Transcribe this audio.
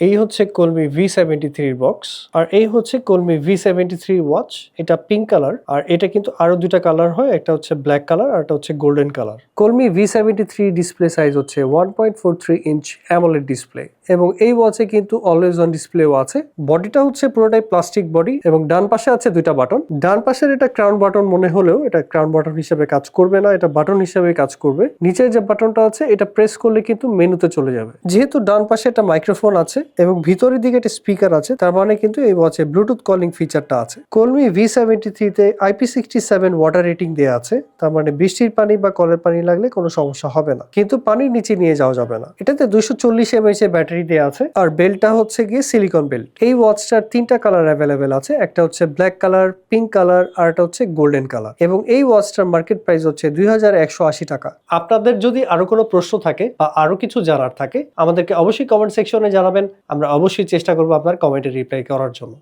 এই হচ্ছে কলমি V73 বক্স আর এই হচ্ছে কলমি V73 ওয়াচ। এটা পিঙ্ক কালার আর এটা কিন্তু আরো দুইটা কালার হয়, একটা হচ্ছে ব্ল্যাক কালার আর একটা হচ্ছে গোল্ডেন কালার। কলমি V73 ডিসপ্লে সাইজ হচ্ছে 1.43 ইঞ্চ অ্যামোলেড ডিসপ্লে এবং এই ওয়াচে কিন্তু অলওয়েজ অন ডিসপ্লেও আছে। বডিটা হচ্ছে পুরোটাই প্লাস্টিক বডি এবং ডান পাশে আছে দুইটা বাটন। ডান পাশের এটা ক্রাউন বাটন মনে হলেও এটা ক্রাউন বাটন হিসেবে কাজ করবে না, এটা বাটন হিসেবে কাজ করবে। নিচের যে বাটনটা আছে এটা প্রেস করলে কিন্তু মেনুতে চলে যাবে। যেহেতু ডান পাশে একটা মাইক্রোফোন আছে এবং ভিতরের দিকে একটা স্পিকার আছে, তার মানে কিন্তু এই ওয়াচে ব্লুটুথ কলিং ফিচারটা আছে। কলমি V73 তে IP67 ওয়াটার রেটিং দেওয়া আছে, তার মানে বৃষ্টির পানি বা কলের পানি লাগলে কোনো সমস্যা হবে না, কিন্তু পানির নিচে নিয়ে যাওয়া যাবে না। এটাতে 240 mAh এর ব্যাটারি দেওয়া আছে আর বেল্টটা হচ্ছে গিয়ে সিলিকন বেল্ট। এই ওয়াচটার তিনটা কালার অ্যাভেলেবেল আছে, একটা হচ্ছে ব্ল্যাক কালার, পিঙ্ক কালার আর একটা হচ্ছে গোল্ডেন কালার এবং এই ওয়াচটার মার্কেট প্রাইস হচ্ছে 2180 টাকা। আপনাদের যদি আরো কোনো প্রশ্ন থাকে বা আরো কিছু জানার থাকে আমাদেরকে অবশ্যই কমেন্ট সেকশনে জানাবেন, আমরা অবশ্যই চেষ্টা করবো আপনার কমেন্টে রিপ্লাই করার জন্য।